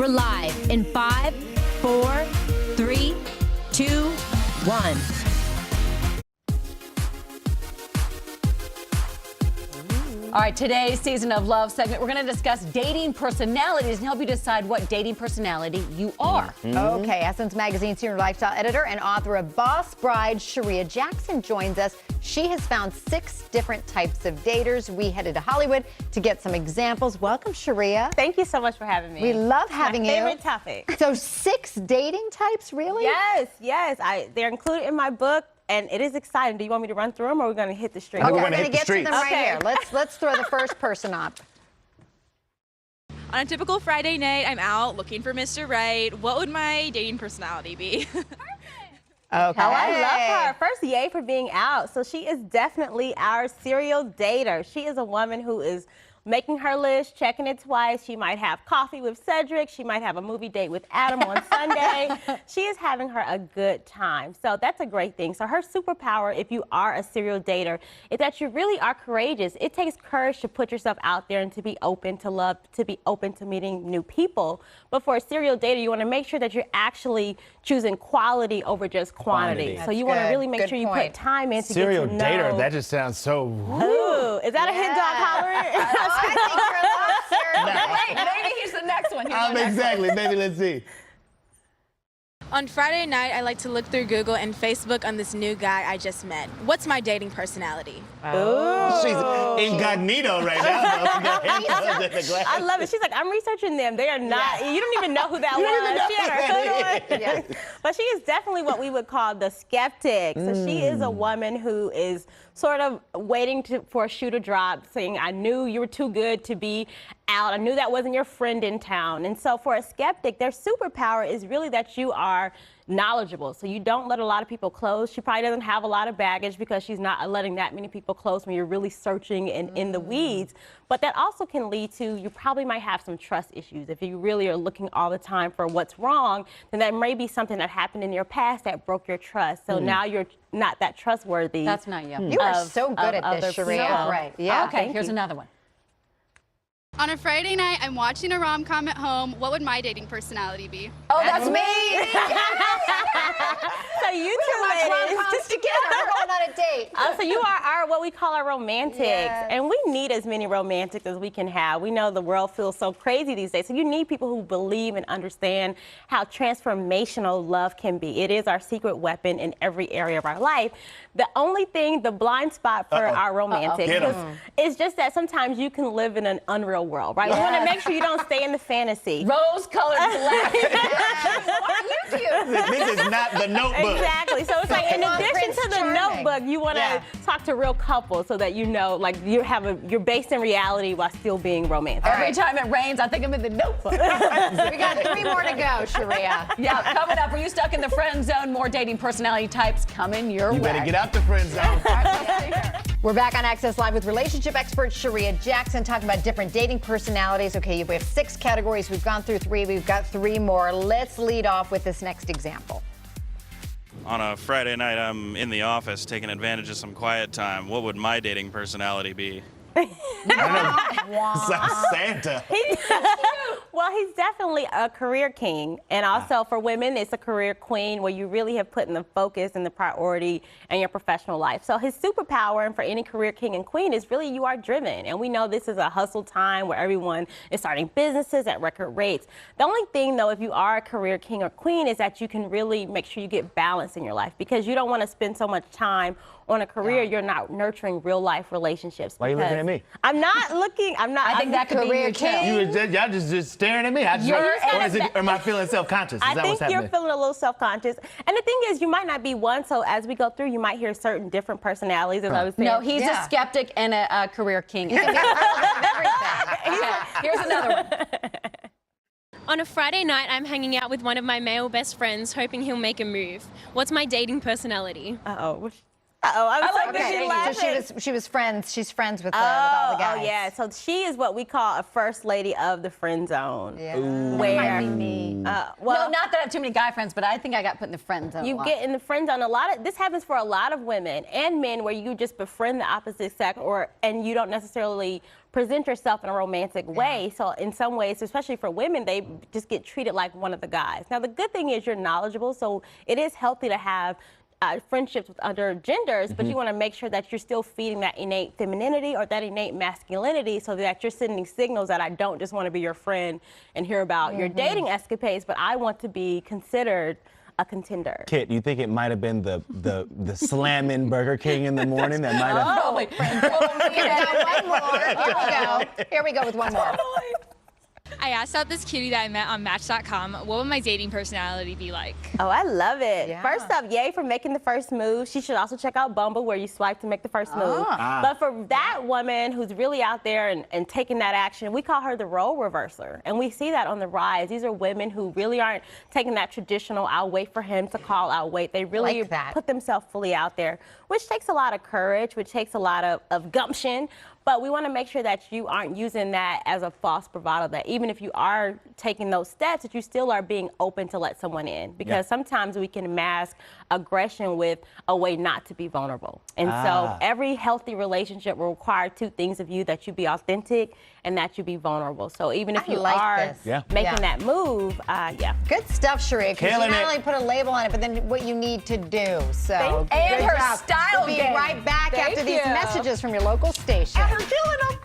We're live in 5, 4, 3, 2, 1. All right, today's Season of Love segment, we're going to discuss dating personalities and help you decide what dating personality you are. Okay, Essence Magazine senior lifestyle editor and author of Boss Bride, Charreah Jackson joins us. She has found 6 different types of daters. We headed to Hollywood to get some examples. Welcome, Charreah. Thank you so much for having me. We love having you. My favorite topic. So 6 dating types, really? Yes. They're included in my book. And it is exciting. Do you want me to run through them, or are we going to hit the street? Okay, We're we're gonna going to hit the get to them right streets. here. Let's throw the first person up. On a typical Friday night, I'm out looking for Mr. Right. What would my dating personality be? Okay. Oh, I love her. First, yay for being out. So she is definitely our serial dater. She is a woman who is making her list, checking it twice. She might have coffee with Cedric. She might have a movie date with Adam on Sunday. She is having her a good time. So that's a great thing. So her superpower, if you are a serial dater, is that you really are courageous. It takes courage to put yourself out there and to be open to love, to be open to meeting new people. But for a serial dater, you want to make sure that you're actually choosing quality over just quantity. So you want to really make sure you put time in to Serial get to know. dater, that just sounds so... Ooh, is that a hit dog hollering? I think you're a little serial dater. Maybe he's the next one. Exactly. Maybe let's see. On Friday night, I like to look through Google and Facebook on this new guy I just met. What's my dating personality? She's incognito right now. I love it. She's like, I'm researching them. They are not. You don't even know who that was. She had her hood on. Yes. But she is definitely what we would call the skeptic. So she is a woman who is sort of waiting for a shoe to drop, saying, I knew you were too good to be out. I knew that wasn't your friend in town. And so for a skeptic, their superpower is really that you are knowledgeable. So you don't let a lot of people close. She probably doesn't have a lot of baggage because she's not letting that many people close when you're really searching and in the weeds. But that also can lead to, you probably might have some trust issues. If you really are looking all the time for what's wrong, then that may be something that happened in your past that broke your trust. So now you're not that trustworthy. That's not you. You are so good at this, people. Charreah. Right. Yeah. Okay, here's another one. On a Friday night, I'm watching a rom-com at home. What would my dating personality be? Oh, that's me. So you two ladies Just together. We're going on a date. So you are our what we call our romantics, and we need as many romantics as we can have. We know the world feels so crazy these days, so you need people who believe and understand how transformational love can be. It is our secret weapon in every area of our life. The only thing, the blind spot for our romantics is just that sometimes you can live in an unreal world, right? We want to make sure you don't stay in the fantasy. Rose-colored glasses. This is not the Notebook. Exactly. So it's like, in addition Prince to the Charming. Notebook, you want to talk to real couples so that you know, like, you're based in reality while still being romantic. Every time it rains, I think I'm in the Notebook. We got 3 more to go, Charreah. Yeah, coming up, are you stuck in the friend zone? More dating personality types coming your way. You better get out the friend zone. We're back on Access Live with relationship expert Charreah Jackson talking about different dating personalities. Okay, we have 6 categories. We've gone through 3. We've got 3 more. Let's lead off with this next example. On a Friday night, I'm in the office taking advantage of some quiet time. What would my dating personality be? It's like Santa. Well, he's definitely a career king. And also for women, it's a career queen where you really have put in the focus and the priority in your professional life. So his superpower, and for any career king and queen, is really you are driven. And we know this is a hustle time where everyone is starting businesses at record rates. The only thing, though, if you are a career king or queen, is that you can really make sure you get balance in your life, because you don't want to spend so much time on a career you're not nurturing real life relationships. Why are you looking at me? I'm not looking. I'm not. I think that could be you too. Y'all just staring at me. Or am I feeling self-conscious? Is I that what's think you're happening? feeling a little self-conscious. And the thing is, you might not be one, so as we go through, you might hear certain different personalities, as I was saying. No, he's a skeptic and a career king. Here's another one. On a Friday night, I'm hanging out with one of my male best friends, hoping he'll make a move. What's my dating personality? Uh-oh. I'm like so that busy she- laughing. So she was friends. She's friends with all the guys. Oh, yeah. So she is what we call a first lady of the friend zone. Yeah. Where, That might be me. Well, well, not that I have too many guy friends, but I think I got put in the friend zone. a you lot. get in the friend zone. This happens for a lot of women and men, where you just befriend the opposite sex, and you don't necessarily present yourself in a romantic way. So in some ways, especially for women, they just get treated like one of the guys. Now the good thing is you're knowledgeable, so it is healthy to have friendships with other genders, but you want to make sure that you're still feeding that innate femininity or that innate masculinity, so that you're sending signals that I don't just want to be your friend and hear about your dating escapades, but I want to be considered a contender. Kit, you think it might have been the slamming Burger King in the morning that might have? Probably. Here we go. One more. Here we go. Here we go with one more. I asked out this cutie that I met on Match.com, what would my dating personality be like? Oh, I love it. Yeah. First up, yay for making the first move. She should also check out Bumble, where you swipe to make the first move. But for that woman who's really out there and taking that action, we call her the role reverser. And we see that on the rise. These are women who really aren't taking that traditional, I'll wait for him to call, I'll wait. They really Like that. put themselves fully out there, which takes a lot of courage, which takes a lot of gumption. But we want to make sure that you aren't using that as a false bravado, that even if you are taking those steps, that you still are being open to let someone in. Because sometimes we can mask aggression with a way not to be vulnerable. And so every healthy relationship will require two things of you: that you be authentic and that you be vulnerable. So even if I you like are this. making that move, Good stuff, Charreah. Because you Killing not it. only put a label on it, but then what you need to do. So And good her job. style We'll be game. right back Thank after these you. messages from your local station. Killing them.